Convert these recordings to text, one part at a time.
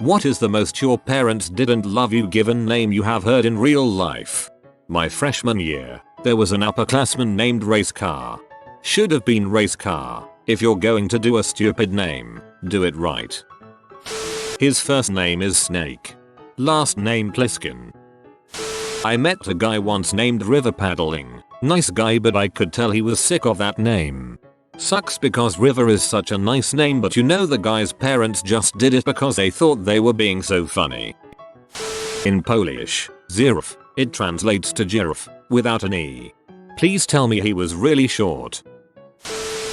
What is the most your parents didn't love you given name you have heard in real life? My freshman year, there was an upperclassman named Race Car. Should have been Race Car. If you're going to do a stupid name, do it right. His first name is Snake. Last name Pliskin. I met a guy once named River Paddling. Nice guy, but I could tell he was sick of that name. Sucks because River is such a nice name, but you know the guy's parents just did it because they thought they were being so funny. In Polish, Zirf, it translates to giraffe, without an E. Please tell me he was really short.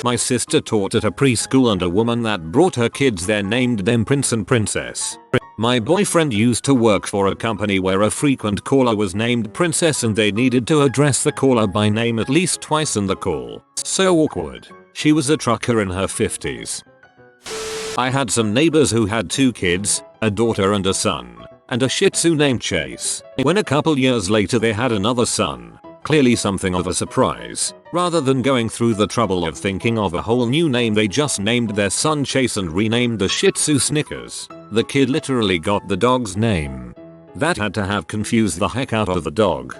My sister taught at a preschool and a woman that brought her kids there named them Prince and Princess. My boyfriend used to work for a company where a frequent caller was named Princess and they needed to address the caller by name at least twice in the call. So awkward. She was a trucker in her 50s. I had some neighbors who had 2 kids, a daughter and a son, and a Shih Tzu named Chase. When a couple years later they had another son, clearly something of a surprise. Rather than going through the trouble of thinking of a whole new name, they just named their son Chase and renamed the Shih Tzu Snickers. The kid literally got the dog's name. That had to have confused the heck out of the dog.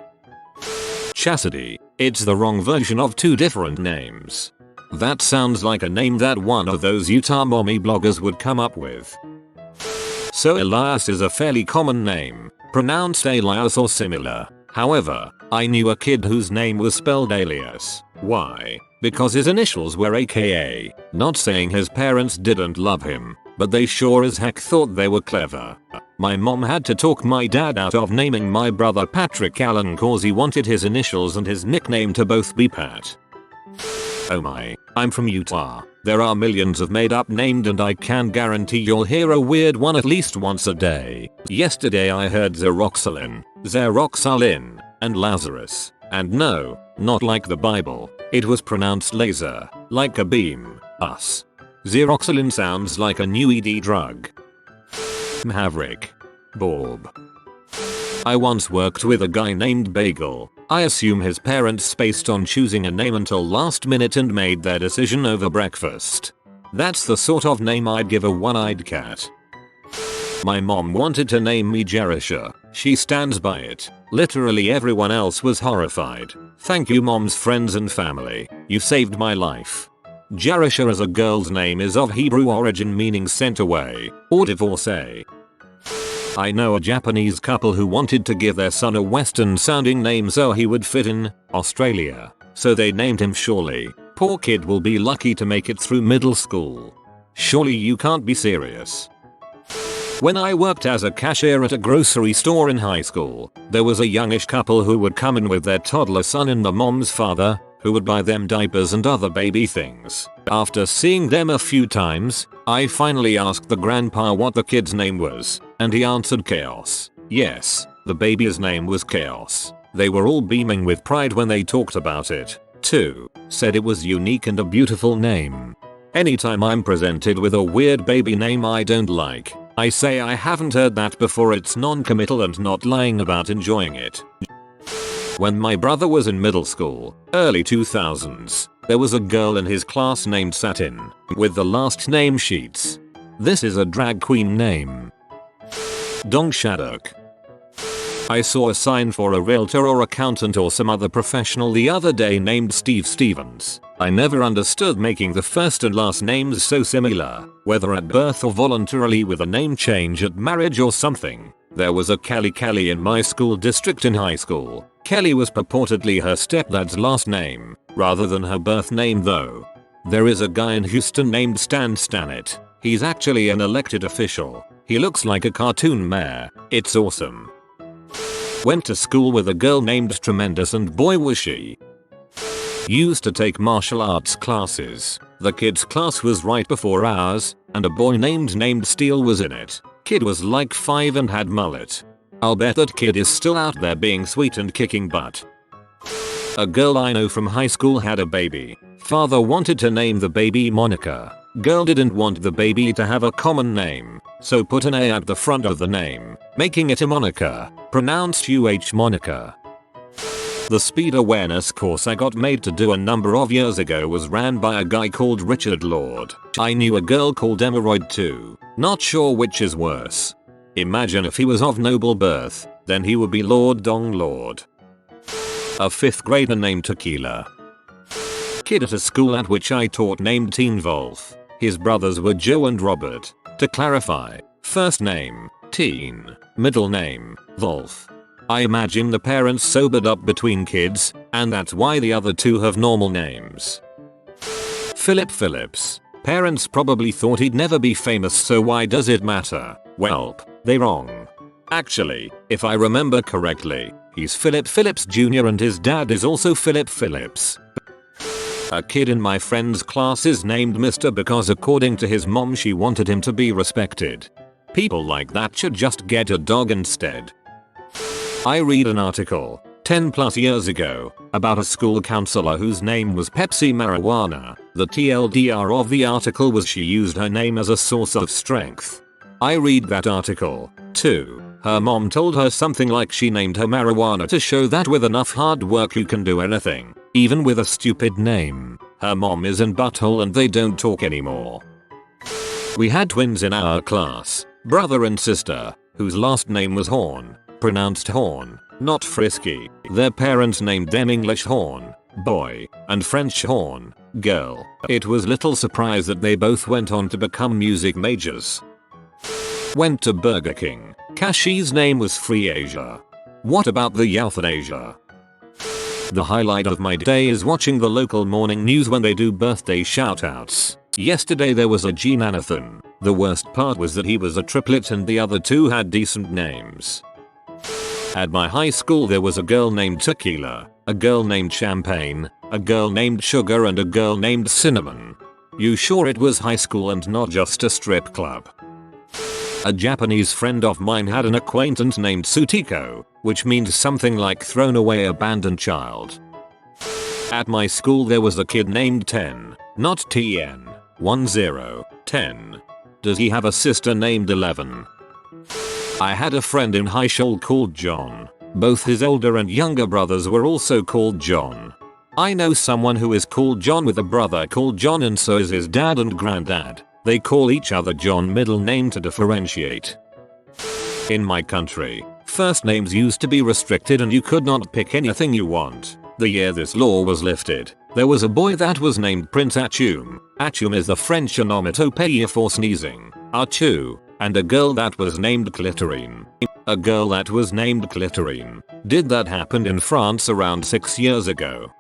Chastity. It's the wrong version of 2 different names. That sounds like a name that one of those Utah mommy bloggers would come up with. So Elias is a fairly common name, pronounced Elias or similar. However, I knew a kid whose name was spelled Alias. Why? Because his initials were AKA. Not saying his parents didn't love him, but they sure as heck thought they were clever. My mom had to talk my dad out of naming my brother Patrick Allen cause he wanted his initials and his nickname to both be Pat. Oh my, I'm from Utah. There are millions of made up names and I can guarantee you'll hear a weird one at least once a day. Yesterday I heard Xeroxalin, Xeroxalin, and Lazarus. And no, not like the Bible. It was pronounced laser, like a beam, us. Xeroxalin sounds like a new ED drug. Maverick. Bob. I once worked with a guy named Bagel. I assume his parents spaced on choosing a name until last minute and made their decision over breakfast. That's the sort of name I'd give a one-eyed cat. My mom wanted to name me Jerisha. She stands by it. Literally everyone else was horrified. Thank you, mom's friends and family. You saved my life. Jerisha as a girl's name is of Hebrew origin meaning sent away or divorcee. I know a Japanese couple who wanted to give their son a Western sounding name so he would fit in Australia. So they named him Surely. Poor kid will be lucky to make it through middle school. Surely you can't be serious. When I worked as a cashier at a grocery store in high school, there was a youngish couple who would come in with their toddler son and the mom's father, who would buy them diapers and other baby things. After seeing them a few times, I finally asked the grandpa what the kid's name was, and he answered Chaos. Yes, the baby's name was Chaos. They were all beaming with pride when they talked about it, too. Said it was unique and a beautiful name. Anytime I'm presented with a weird baby name I don't like, I say I haven't heard that before. It's non-committal and not lying about enjoying it. When my brother was in middle school, early 2000s, there was a girl in his class named Satin, with the last name Sheets. This is a drag queen name. Dong Shadok. I saw a sign for a realtor or accountant or some other professional the other day named Steve Stevens. I never understood making the first and last names so similar, whether at birth or voluntarily with a name change at marriage or something. There was a Kelly in my school district in high school. Kelly was purportedly her stepdad's last name, rather than her birth name though. There is a guy in Houston named Stan Stanett. He's actually an elected official. He looks like a cartoon mayor. It's awesome. Went to school with a girl named Tremendous and boy was she. Used to take martial arts classes. The kids' class was right before ours, and a boy named Steel was in it. Kid was like 5 and had mullet. I'll bet that kid is still out there being sweet and kicking butt. A girl I know from high school had a baby. Father wanted to name the baby Monica. Girl didn't want the baby to have a common name, so put an A at the front of the name, making it a Monica, pronounced UH Monica. The speed awareness course I got made to do a number of years ago was ran by a guy called Richard Lord. I knew a girl called Emeroid too. Not sure which is worse. Imagine if he was of noble birth, then he would be Lord Dong Lord. A 5th grader named Tequila. Kid at a school at which I taught named Teen Wolf. His brothers were Joe and Robert. To clarify, first name, Teen, middle name, Wolf. I imagine the parents sobered up between kids, and that's why the other two have normal names. Philip Phillips. Parents probably thought he'd never be famous, so why does it matter? Welp, they wrong. Actually, if I remember correctly, he's Philip Phillips Jr. and his dad is also Philip Phillips. A kid in my friend's class is named Mr. because according to his mom she wanted him to be respected. People like that should just get a dog instead. I read an article, 10 plus years ago, about a school counselor whose name was Pepsi Marijuana. The TLDR of the article was she used her name as a source of strength. I read that article, too. Her mom told her something like she named her marijuana to show that with enough hard work you can do anything, even with a stupid name. Her mom is in butthole and they don't talk anymore. We had twins in our class, brother and sister, whose last name was Horn, pronounced Horn, not Frisky. Their parents named them English Horn, boy, and French Horn, girl. It was little surprise that they both went on to become music majors. Went to Burger King. Cashier's name was Free Asia. What about the euthanasia? The highlight of my day is watching the local morning news when they do birthday shoutouts. Yesterday there was a Jeananathon. The worst part was that he was a triplet and the other two had decent names. At my high school there was a girl named Tequila, a girl named Champagne, a girl named Sugar and a girl named Cinnamon. You sure it was high school and not just a strip club? A Japanese friend of mine had an acquaintance named Sutiko, which means something like thrown away abandoned child. At my school there was a kid named 10, not TN, 10, 10. Does he have a sister named 11? I had a friend in high school called John. Both his older and younger brothers were also called John. I know someone who is called John with a brother called John and so is his dad and granddad. They call each other John middle name to differentiate. In my country, first names used to be restricted and you could not pick anything you want. The year this law was lifted, there was a boy that was named Prince Achum. Achum is the French onomatopoeia for sneezing, achoo, and a girl that was named Clitorine. A girl that was named Clitorine. Did that happen in France around 6 years ago?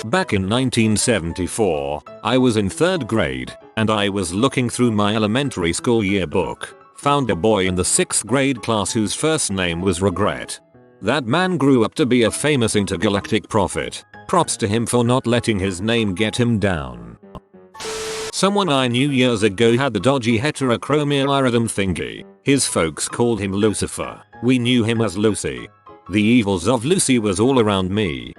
Back in 1974, I was in 3rd grade, and I was looking through my elementary school yearbook. Found a boy in the 6th grade class whose first name was Regret. That man grew up to be a famous intergalactic prophet. Props to him for not letting his name get him down. Someone I knew years ago had the dodgy heterochromia iridum thingy. His folks called him Lucifer. We knew him as Lucy. The evils of Lucy was all around me.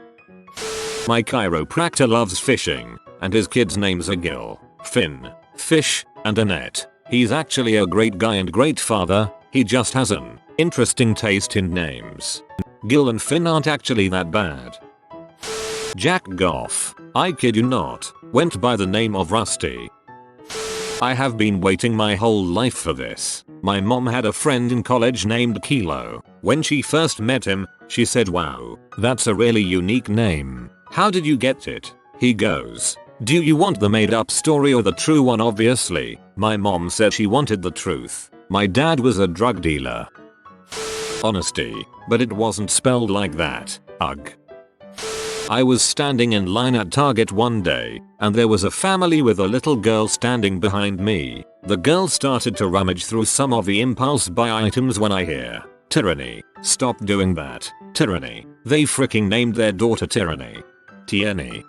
My chiropractor loves fishing, and his kids' names are Gil, Finn, Fish, and Annette. He's actually a great guy and great father, he just has an interesting taste in names. Gil and Finn aren't actually that bad. Jack Goff, I kid you not, went by the name of Rusty. I have been waiting my whole life for this. My mom had a friend in college named Kilo. When she first met him, she said, "Wow, that's a really unique name. How did you get it?" He goes, "Do you want the made up story or the true one?" Obviously, my mom said she wanted the truth. My dad was a drug dealer. Honesty, but it wasn't spelled like that. Ugh. I was standing in line at Target one day, and there was a family with a little girl standing behind me. The girl started to rummage through some of the impulse buy items when I hear, "Tyranny, stop doing that, Tyranny." They freaking named their daughter Tyranny. Tierney.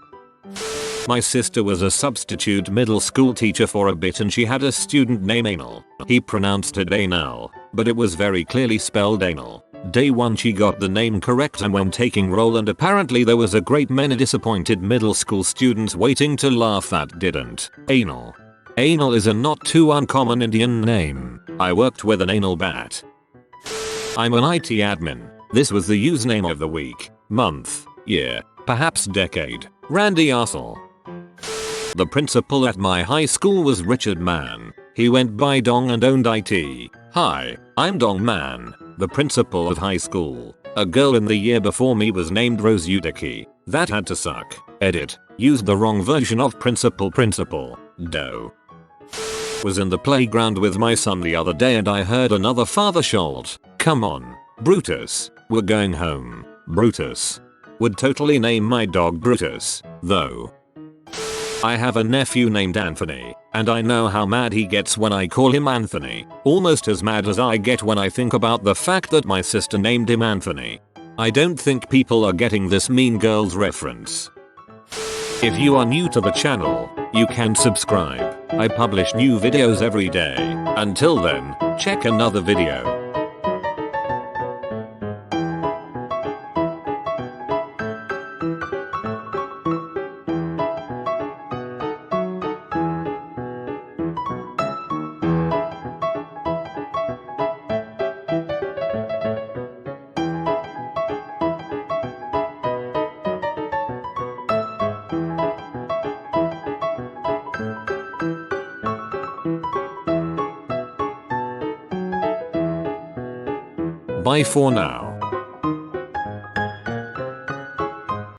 My sister was a substitute middle school teacher for a bit and she had a student named Anal. He pronounced it Anal, but it was very clearly spelled Anal. Day 1 she got the name correct and when taking roll and apparently there was a great many disappointed middle school students waiting to laugh that didn't. Anal. Anal is a not too uncommon Indian name. I worked with an anal bat. I'm an IT admin. This was the username of the week, month, year, perhaps decade. Randy Arsel. The principal at my high school was Richard Mann. He went by Dong and owned IT. Hi, I'm Dong Man, the principal of high school. A girl in the year before me was named Rose Yudiki. That had to suck. Edit. Used the wrong version of principal. Do. Was in the playground with my son the other day and I heard another father shout, "Come on, Brutus, we're going home." Brutus. Would totally name my dog Brutus, though. I have a nephew named Anthony, and I know how mad he gets when I call him Anthony, almost as mad as I get when I think about the fact that my sister named him Anthony. I don't think people are getting this Mean Girls reference. If you are new to the channel, you can subscribe. I publish new videos every day. Until then, check another video. Bye for now.